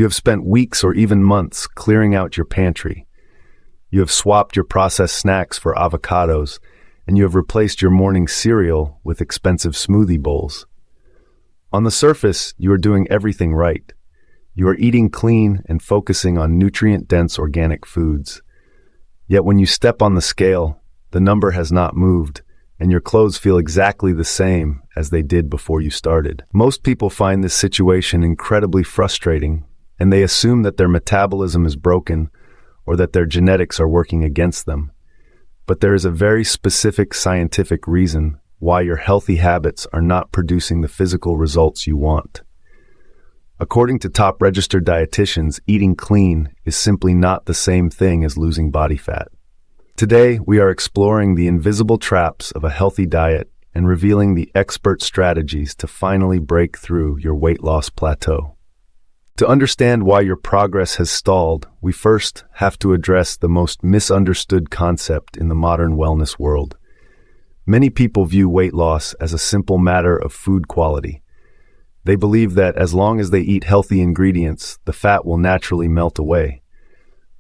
You have spent weeks or even months clearing out your pantry. You have swapped your processed snacks for avocados, and you have replaced your morning cereal with expensive smoothie bowls. On the surface, you are doing everything right. You are eating clean and focusing on nutrient-dense organic foods. Yet when you step on the scale, the number has not moved, and your clothes feel exactly the same as they did before you started. Most people find this situation incredibly frustrating, and they assume that their metabolism is broken or that their genetics are working against them. But there is a very specific scientific reason why your healthy habits are not producing the physical results you want. According to top registered dietitians, eating clean is simply not the same thing as losing body fat. Today, we are exploring the invisible traps of a healthy diet and revealing the expert strategies to finally break through your weight loss plateau. To understand why your progress has stalled, we first have to address the most misunderstood concept in the modern wellness world. Many people view weight loss as a simple matter of food quality. They believe that as long as they eat healthy ingredients, the fat will naturally melt away.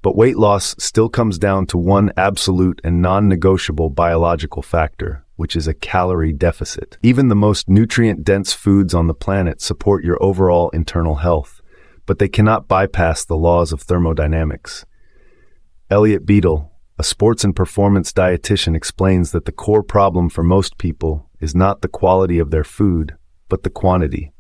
But weight loss still comes down to one absolute and non-negotiable biological factor, which is a calorie deficit. Even the most nutrient-dense foods on the planet support your overall internal health, but they cannot bypass the laws of thermodynamics. Elliot Beadle, a sports and performance dietitian, explains that the core problem for most people is not the quality of their food, but the quantity.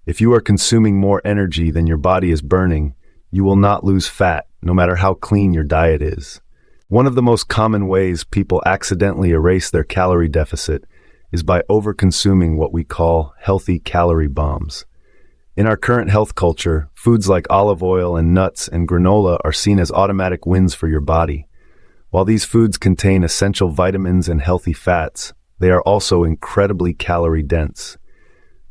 If you are consuming more energy than your body is burning, you will not lose fat, no matter how clean your diet is. One of the most common ways people accidentally erase their calorie deficit is by overconsuming what we call healthy calorie bombs. In our current health culture, foods like olive oil and nuts and granola are seen as automatic wins for your body. While these foods contain essential vitamins and healthy fats, they are also incredibly calorie-dense.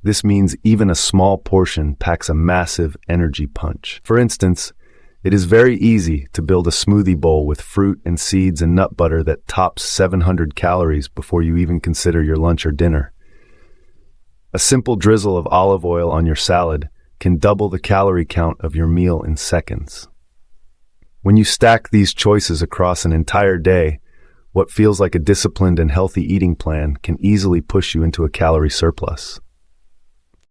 This means even a small portion packs a massive energy punch. For instance, it is very easy to build a smoothie bowl with fruit and seeds and nut butter that tops 700 calories before you even consider your lunch or dinner. A simple drizzle of olive oil on your salad can double the calorie count of your meal in seconds. When you stack these choices across an entire day, what feels like a disciplined and healthy eating plan can easily push you into a calorie surplus.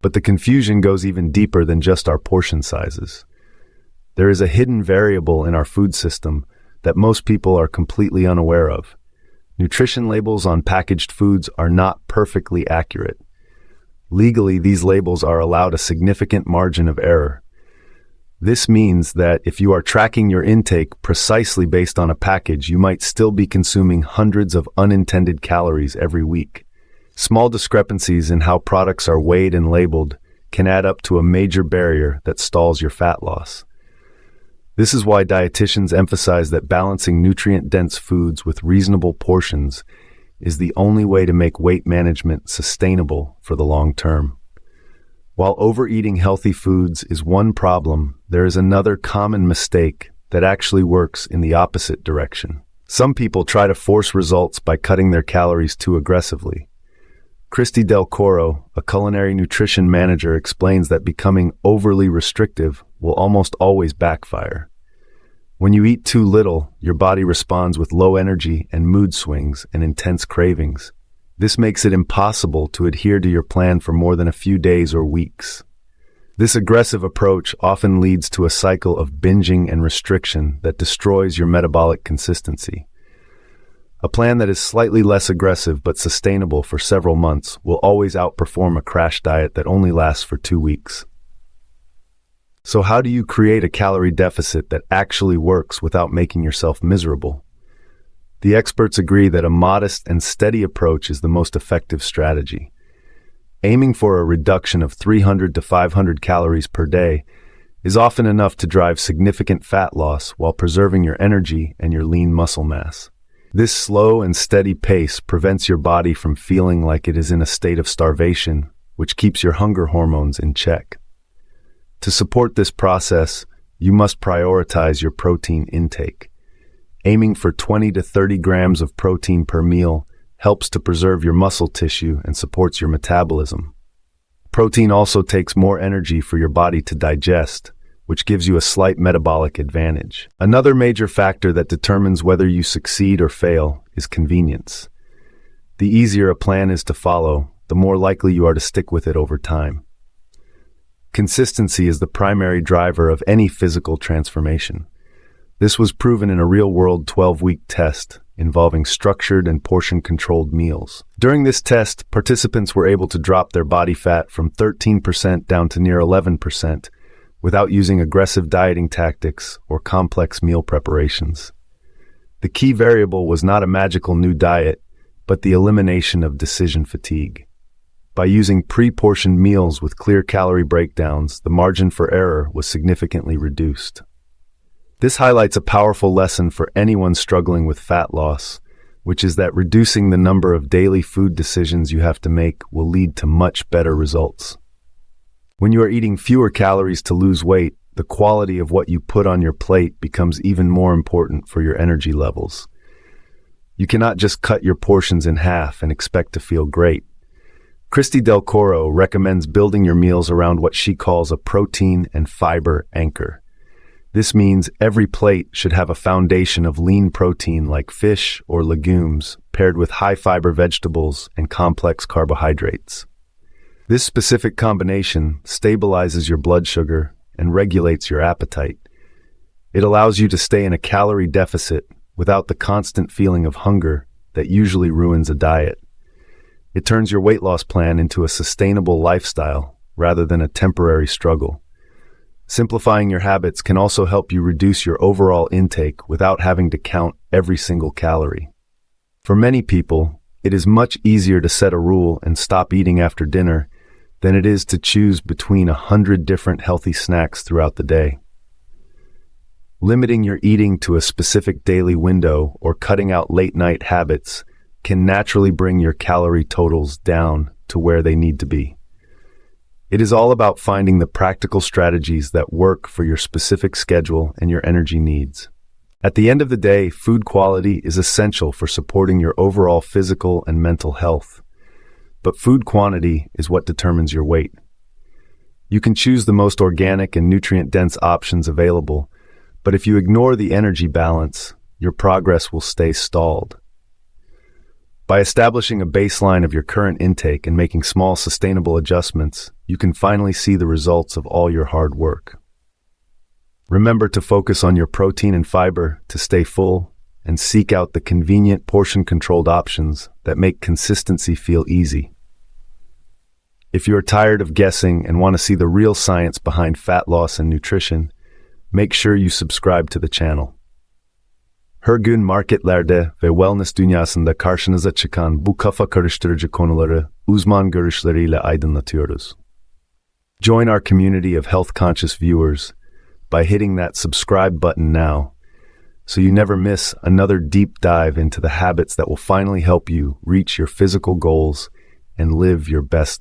But the confusion goes even deeper than just our portion sizes. There is a hidden variable in our food system that most people are completely unaware of. Nutrition labels on packaged foods are not perfectly accurate. Legally, these labels are allowed a significant margin of error. This means that if you are tracking your intake precisely based on a package, you might still be consuming hundreds of unintended calories every week. Small discrepancies in how products are weighed and labeled can add up to a major barrier that stalls your fat loss. This is why dietitians emphasize that balancing nutrient-dense foods with reasonable portions is the only way to make weight management sustainable for the long term. While overeating healthy foods is one problem, there is another common mistake that actually works in the opposite direction. Some people try to force results by cutting their calories too aggressively. Christy Del Coro, a culinary nutrition manager, explains that becoming overly restrictive will almost always backfire. When you eat too little, your body responds with low energy and mood swings and intense cravings. This makes it impossible to adhere to your plan for more than a few days or weeks. This aggressive approach often leads to a cycle of binging and restriction that destroys your metabolic consistency. A plan that is slightly less aggressive but sustainable for several months will always outperform a crash diet that only lasts for 2 weeks. So how do you create a calorie deficit that actually works without making yourself miserable? The experts agree that a modest and steady approach is the most effective strategy. Aiming for a reduction of 300 to 500 calories per day is often enough to drive significant fat loss while preserving your energy and your lean muscle mass. This slow and steady pace prevents your body from feeling like it is in a state of starvation, which keeps your hunger hormones in check. To support this process, you must prioritize your protein intake. Aiming for 20 to 30 grams of protein per meal helps to preserve your muscle tissue and supports your metabolism. Protein also takes more energy for your body to digest, which gives you a slight metabolic advantage. Another major factor that determines whether you succeed or fail is convenience. The easier a plan is to follow, the more likely you are to stick with it over time. Consistency is the primary driver of any physical transformation. This was proven in a real-world 12-week test involving structured and portion-controlled meals. During this test, participants were able to drop their body fat from 13% down to near 11% without using aggressive dieting tactics or complex meal preparations. The key variable was not a magical new diet, but the elimination of decision fatigue. By using pre-portioned meals with clear calorie breakdowns, the margin for error was significantly reduced. This highlights a powerful lesson for anyone struggling with fat loss, which is that reducing the number of daily food decisions you have to make will lead to much better results. When you are eating fewer calories to lose weight, the quality of what you put on your plate becomes even more important for your energy levels. You cannot just cut your portions in half and expect to feel great. Christy Del Coro recommends building your meals around what she calls a protein and fiber anchor. This means every plate should have a foundation of lean protein like fish or legumes, paired with high-fiber vegetables and complex carbohydrates. This specific combination stabilizes your blood sugar and regulates your appetite. It allows you to stay in a calorie deficit without the constant feeling of hunger that usually ruins a diet. It turns your weight loss plan into a sustainable lifestyle rather than a temporary struggle. Simplifying your habits can also help you reduce your overall intake without having to count every single calorie. For many people, it is much easier to set a rule and stop eating after dinner than it is to choose between 100 different healthy snacks throughout the day. Limiting your eating to a specific daily window or cutting out late-night habits can naturally bring your calorie totals down to where they need to be. It is all about finding the practical strategies that work for your specific schedule and your energy needs. At the end of the day, food quality is essential for supporting your overall physical and mental health. But food quantity is what determines your weight. You can choose the most organic and nutrient-dense options available, but if you ignore the energy balance, your progress will stay stalled. By establishing a baseline of your current intake and making small, sustainable adjustments, you can finally see the results of all your hard work. Remember to focus on your protein and fiber to stay full, and seek out the convenient, portion-controlled options that make consistency feel easy. If you are tired of guessing and want to see the real science behind fat loss and nutrition, make sure you subscribe to the channel. Her gün marketlerde ve wellness dünyasında karşınıza çıkan bu kafa karıştırıcı konuları uzman görüşleriyle aydınlatıyoruz. Join our community of health-conscious viewers by hitting that subscribe button now, so you never miss another deep dive into the habits that will finally help you reach your physical goals and live your best life.